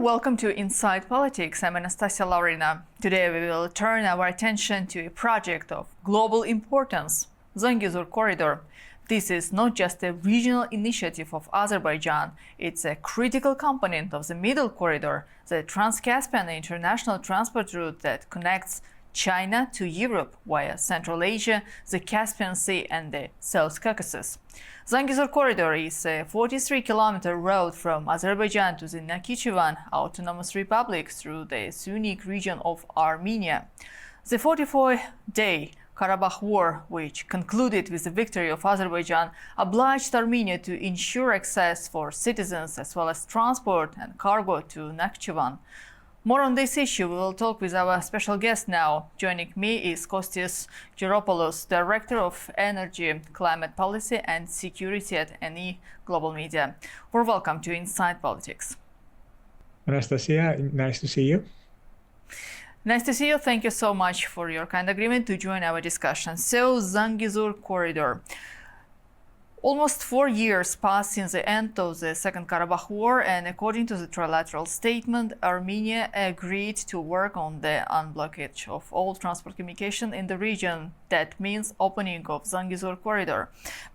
welcome to Inside Politics. I'm Anastacia Lavrina. Today we will turn our attention to a project of global importance, Zangezur Corridor. This is not just a regional initiative of Azerbaijan, it's a critical component of the Middle Corridor, the Trans-Caspian international transport route that connects China to Europe via Central Asia, the Caspian Sea and the South Caucasus. Zangezur Corridor is a 43-kilometer road from Azerbaijan to the Nakhchivan Autonomous Republic through the Sunni region of Armenia. The 44-day Karabakh War, which concluded with the victory of Azerbaijan, obliged Armenia to ensure access for citizens as well as transport and cargo to Nakhchivan. More on this issue, we will talk with our special guest now. Joining me is Kostis Geropoulos, Director of Energy, Climate Policy and Security at NE Global Media. We're welcome to Inside Politics. Anastacia, nice to see you. Nice to see you. Thank you so much for your kind agreement to join our discussion. So, Zangezur Corridor. Almost 4 years passed since the end of the Second Karabakh War, and according to the trilateral statement, Armenia agreed to work on the unblockage of all transport communication in the region. That means opening of Zangezur Corridor.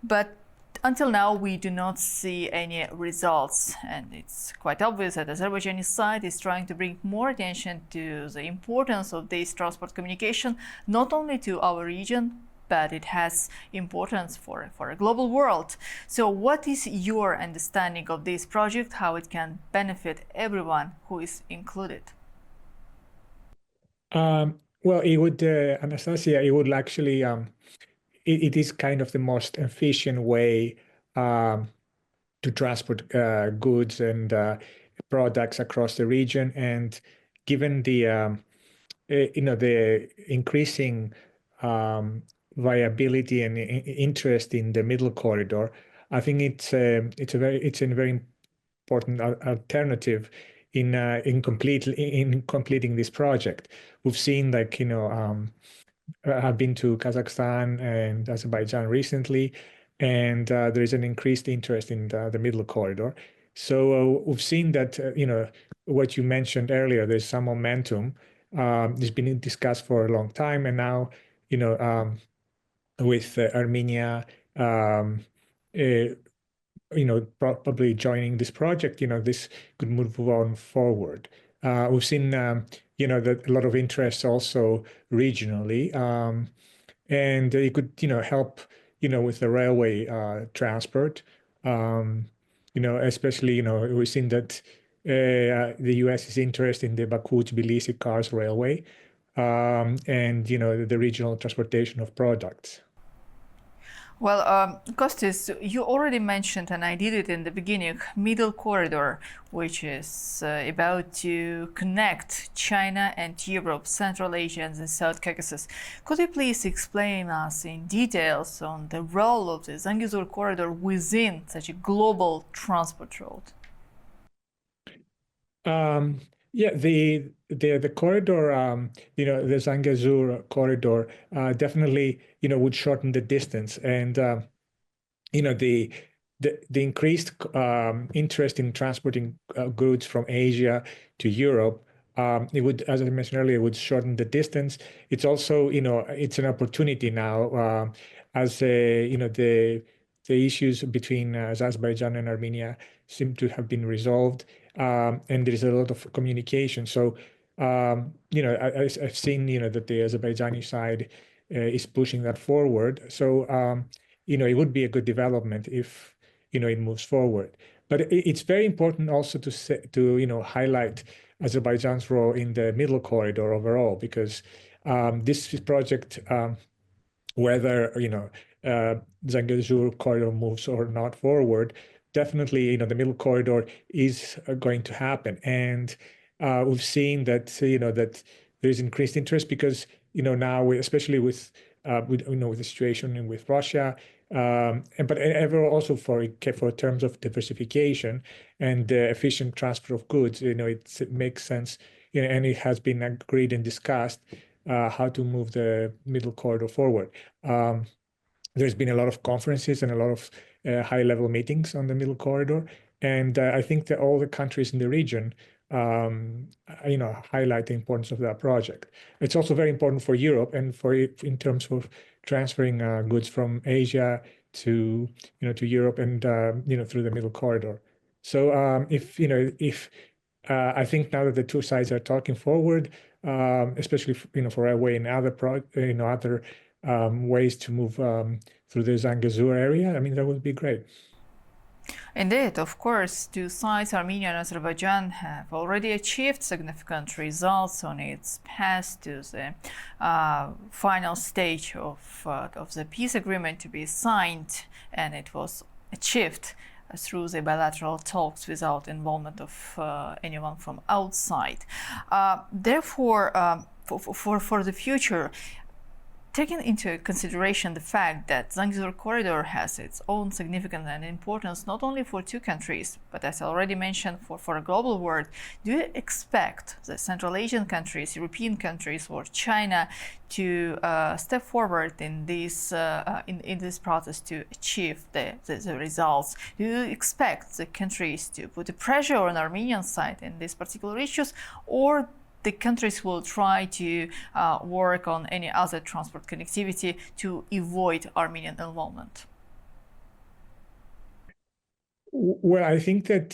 But until now, we do not see any results, and it's quite obvious that the Azerbaijani side is trying to bring more attention to the importance of this transport communication, not only to our region, but it has importance for a global world. So what is your understanding of this project, how it can benefit everyone who is included? Well, it would, Anastacia, it would actually, it is kind of the most efficient way to transport goods and products across the region. And given the, the increasing viability and interest in the Middle Corridor, I think it's a very important alternative in completing this project. We've seen, like, I've been to Kazakhstan and Azerbaijan recently, and there is an increased interest in the Middle Corridor. So we've seen that what you mentioned earlier, there's some momentum. It's been discussed for a long time, and now with Armenia, probably joining this project, this could move on forward. We've seen, that a lot of interest also regionally, and it could, help, with the railway transport. Especially, we've seen that the U.S. is interested in the Baku-Tbilisi-Kars railway, and the regional transportation of products. Well, Kostis, you already mentioned, and I did it in the beginning, Middle Corridor, which is about to connect China and Europe, Central Asia and the South Caucasus. Could you please explain us in details on the role of the Zangezur Corridor within such a global transport route? Yeah, the corridor, the Zangezur Corridor, definitely, would shorten the distance, and the increased interest in transporting goods from Asia to Europe, it would, as I mentioned earlier, would shorten the distance. It's also, it's an opportunity now, as the issues between Azerbaijan and Armenia seem to have been resolved. And there is a lot of communication. So, I've seen, that the Azerbaijani side is pushing that forward. So, it would be a good development if, it moves forward. But it's very important also to highlight Azerbaijan's role in the Middle Corridor overall, because this project, whether, Zangezur Corridor moves or not forward, definitely, the Middle Corridor is going to happen, and we've seen that that there's increased interest because now, especially with the situation with Russia, but ever also for terms of diversification and efficient transfer of goods, it makes sense, and it has been agreed and discussed how to move the Middle Corridor forward. There's been a lot of conferences and a lot of high-level meetings on the Middle Corridor, and I think that all the countries in the region highlight the importance of that project. It's also very important for Europe and in terms of transferring goods from Asia to Europe and through the Middle Corridor. So if I think now that the two sides are talking forward, especially for railway and other ways to move through the Zangezur area, I mean that would be great. Indeed, of course, two sides, Armenia and Azerbaijan, have already achieved significant results on its path to the final stage of the peace agreement to be signed, and it was achieved through the bilateral talks without involvement of anyone from outside. Therefore, for the future, taking into consideration the fact that Zangezur Corridor has its own significance and importance not only for two countries, but as I already mentioned, for a global world, do you expect the Central Asian countries, European countries, or China to step forward in this process to achieve the results? Do you expect the countries to put the pressure on the Armenian side in these particular issues, or the countries will try to work on any other transport connectivity to avoid Armenian involvement? Well, I think that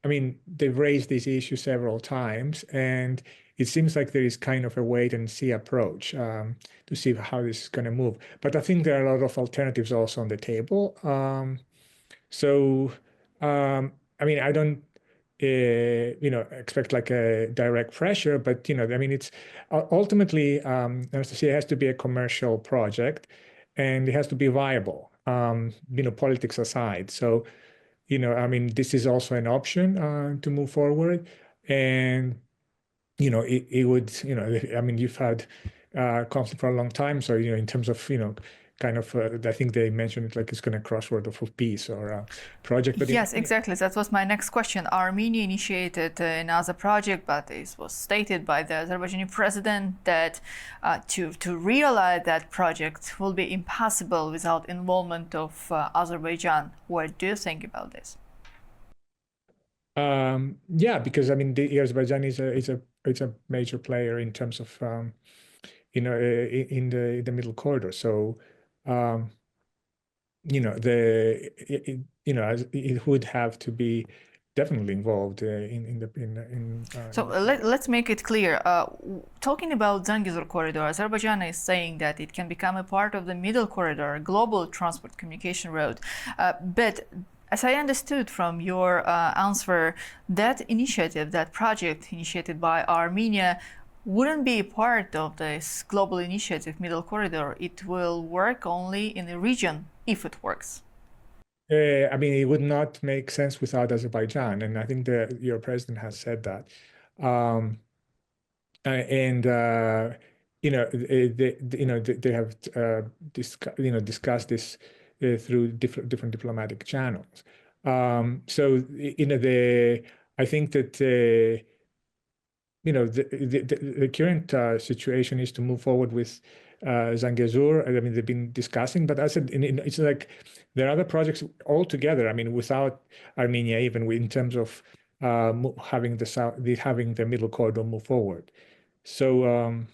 they've raised this issue several times, and it seems like there is kind of a wait and see approach to see how this is going to move. But I think there are a lot of alternatives also on the table. I don't expect like a direct pressure, but it's ultimately Anastacia, has to be a commercial project, and it has to be viable. Politics aside. So, this is also an option to move forward, and it would. You've had conflict for a long time, so in terms of kind of, I think they mentioned it like it's going to crossword of peace or a project. But yes, exactly. That was my next question. Armenia initiated another project, but it was stated by the Azerbaijani president that to realize that project will be impossible without involvement of Azerbaijan. What do you think about this? Because the Azerbaijan is a major player in terms of in the Middle Corridor. So it would have to be definitely involved So let's make it clear. Talking about Zangezur Corridor, Azerbaijan is saying that it can become a part of the Middle Corridor, a global transport communication road. But as I understood from your answer, that initiative, that project initiated by Armenia, wouldn't be part of this global initiative, Middle Corridor. It will work only in the region if it works. It would not make sense without Azerbaijan, and I think your president has said that. They have discussed this through different diplomatic channels. I think that the current situation is to move forward with Zangezur. They've been discussing, but as I said, it's like there are other projects altogether. Without Armenia, even in terms of having the Middle Corridor move forward. So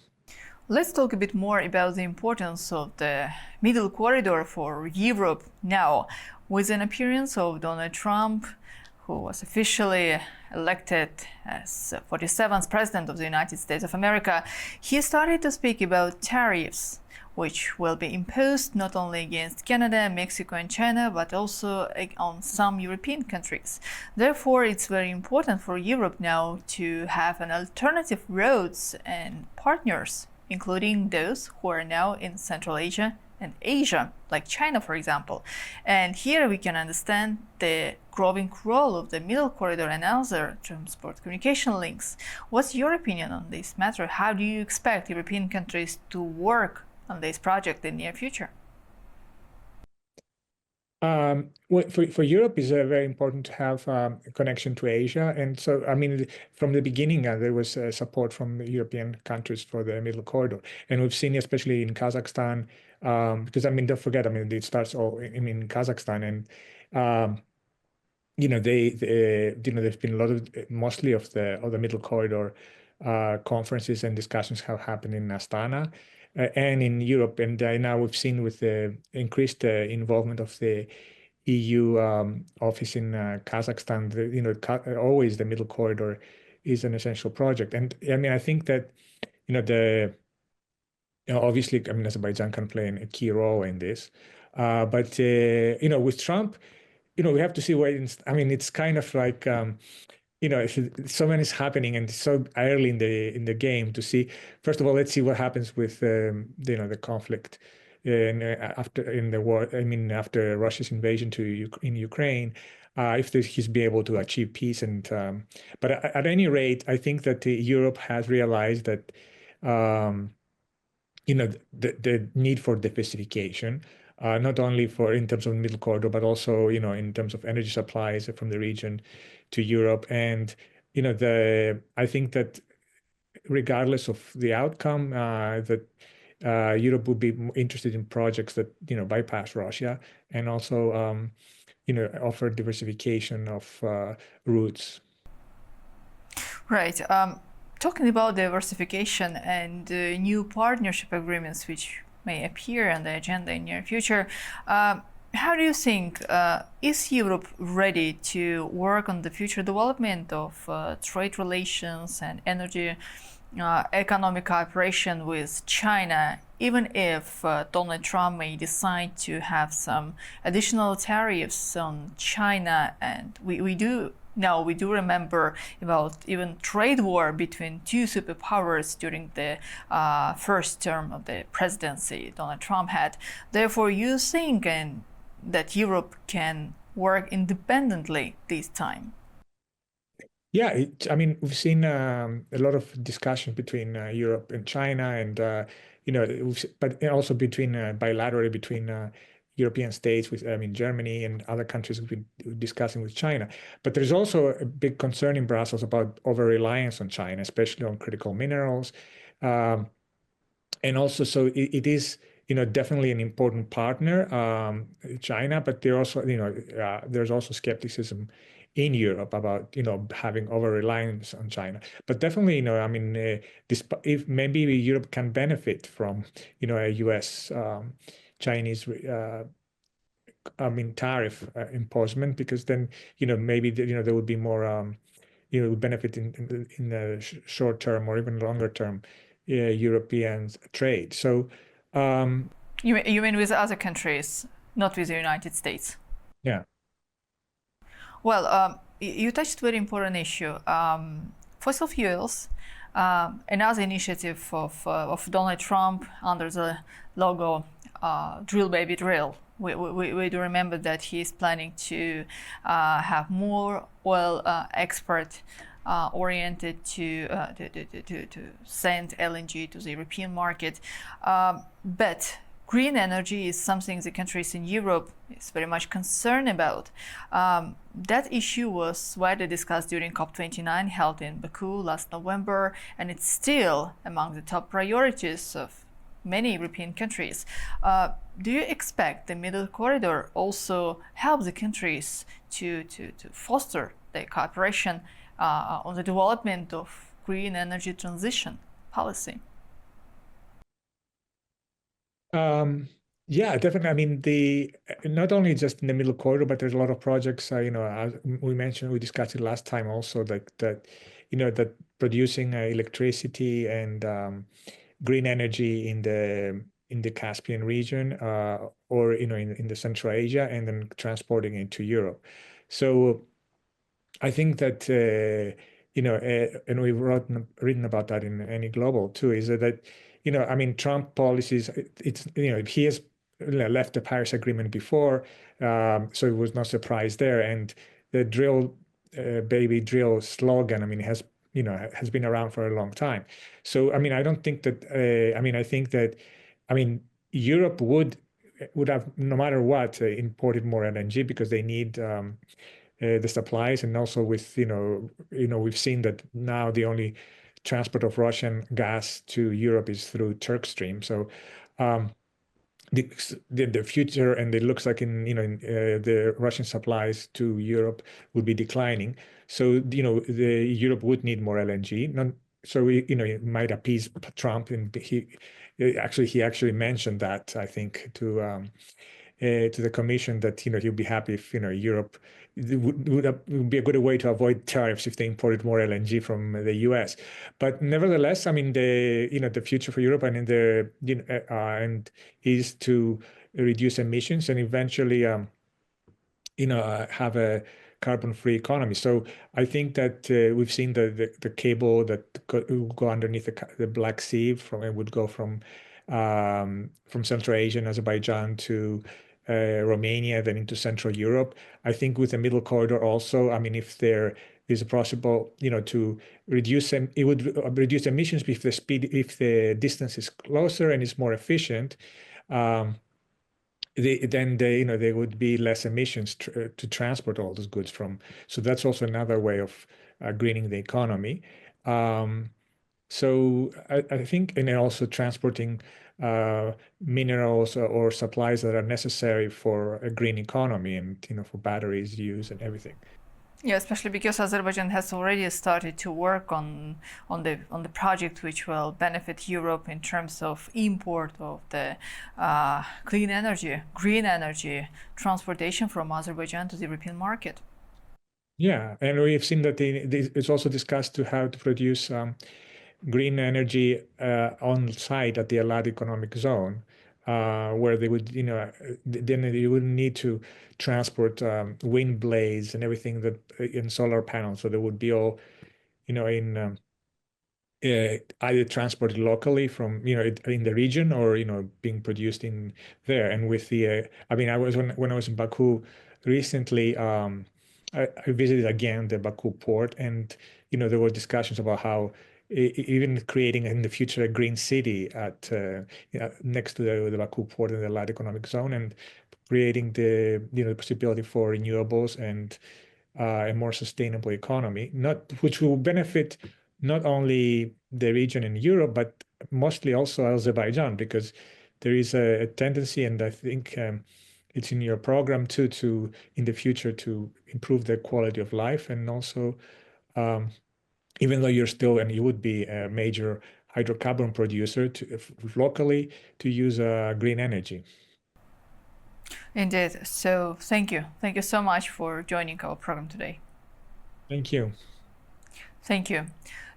let's talk a bit more about the importance of the Middle Corridor for Europe now, with an appearance of Donald Trump, who was officially elected as 47th President of the United States of America. He started to speak about tariffs, which will be imposed not only against Canada, Mexico, and China, but also on some European countries. Therefore, it's very important for Europe now to have an alternative roads and partners, including those who are now in Central Asia and Asia, like China, for example. And here we can understand the growing role of the Middle Corridor and other transport communication links. What's your opinion on this matter? How do you expect European countries to work on this project in the near future? For Europe, it's very important to have a connection to Asia. And so, from the beginning, there was support from the European countries for the Middle Corridor. And we've seen, especially in Kazakhstan, because, don't forget, it starts all in Kazakhstan. And there's been a lot of mostly of the Middle Corridor conferences and discussions have happened in Astana and in Europe, and now we've seen with the increased involvement of the EU office in Kazakhstan, always the Middle Corridor is an essential project, and I mean I think that the obviously I mean Azerbaijan can play a key role in this, but with Trump we have to see where I mean, it's kind of like, so many is happening and so early in the game to see. First of all, let's see what happens with the conflict in the war. I mean, after Russia's invasion in Ukraine, if he's be able to achieve peace but at any rate, I think that Europe has realized that. Um, the need for diversification, not only for in terms of middle corridor, but also in terms of energy supplies from the region to Europe. And the I think that regardless of the outcome, that Europe would be interested in projects that bypass Russia and also offer diversification of routes. Right. Talking about diversification and new partnership agreements which may appear on the agenda in near future, how do you think is Europe ready to work on the future development of trade relations and energy economic cooperation with China, even if Donald Trump may decide to have some additional tariffs on China? And we do remember about even trade war between two superpowers during the first term of the presidency Donald Trump had. Therefore, you think that Europe can work independently this time? Yeah, I mean, we've seen a lot of discussion between Europe and China, and but also between bilaterally between European states, with I mean Germany and other countries have been discussing with China. But there's also a big concern in Brussels about over-reliance on China, especially on critical minerals. Um, and also so it is definitely an important partner, China, but there's also skepticism in Europe about having over reliance on China. But definitely I mean if maybe Europe can benefit from a US Chinese I mean tariff imposement, because then maybe there would be more benefit in the short term or even longer term European trade. So, you mean with other countries, not with the United States? yeah. Well, you touched a very important issue. Fossil fuels, another initiative of Donald Trump under the logo "Drill Baby Drill." We do remember that he is planning to have more oil export oriented to send LNG to the European market. But green energy is something the countries in Europe is very much concerned about. That issue was widely discussed during COP29 held in Baku last November, and it's still among the top priorities of many European countries. Do you expect the Middle Corridor also help the countries to foster their cooperation on the development of green energy transition policy? Yeah, definitely. I mean, not only just in the Middle Corridor, but there's a lot of projects. As we discussed it last time also, that producing electricity and green energy in the Caspian region, or in the Central Asia, and then transporting it to Europe. So I think that and we've written about that in Any Global too, is that I mean Trump policies, it's he has left the Paris Agreement before, so it was no surprise there. And the drill baby drill slogan, I mean, has been around for a long time. So I mean, I don't think that I mean, I think that Europe would have, no matter what, imported more LNG because they need the supplies. And also with we've seen that now the only transport of Russian gas to Europe is through Turk Stream. So the future, and it looks like the Russian supplies to Europe would be declining. So the Europe would need more LNG. Not so it might appease Trump, and he actually mentioned that, I think, to the commission, that he'll be happy if Europe would be a good way to avoid tariffs if they imported more LNG from the U.S. But nevertheless, I mean, the future for Europe and and is to reduce emissions and eventually have a carbon-free economy. So I think that we've seen the cable that will go underneath the Black Sea it would go from Central Asia and Azerbaijan to Romania, then into Central Europe. I think with the middle corridor also, I mean, if there is a possible, to reduce them, it would reduce emissions if the distance is closer and is more efficient. There would be less emissions to transport all those goods from. So that's also another way of greening the economy. So I think, and then also transporting minerals or supplies that are necessary for a green economy, and for batteries use and everything. Yeah, especially because Azerbaijan has already started to work on the project which will benefit Europe in terms of import of the clean energy, green energy, transportation from Azerbaijan to the European market. Yeah, and we have seen that it's also discussed to how to produce green energy on site at the Allied Economic Zone, where they would, then you wouldn't need to transport wind blades and everything that in solar panels. So they would be all, in either transported locally from, in the region, or, being produced in there. And with I mean, when I was in Baku recently, I visited again the Baku port, and, there were discussions about how even creating in the future a green city at next to the Baku port in the Allied Economic Zone, and creating the possibility for renewables and a more sustainable economy, which will benefit not only the region in Europe, but mostly also Azerbaijan, because there is a tendency, and I think it's in your program too, to in the future to improve the quality of life, and also even though you're still, and you would be a major hydrocarbon producer locally, to use green energy. Indeed. So thank you. Thank you so much for joining our program today. Thank you. Thank you.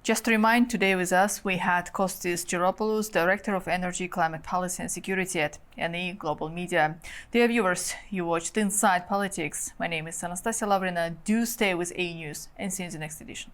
Just to remind, today with us we had Kostis Geropoulos, Director of Energy, Climate Policy and Security at NE Global Media. Dear viewers, you watched Inside Politics. My name is Anastacia Lavrina. Do stay with A News, and see you in the next edition.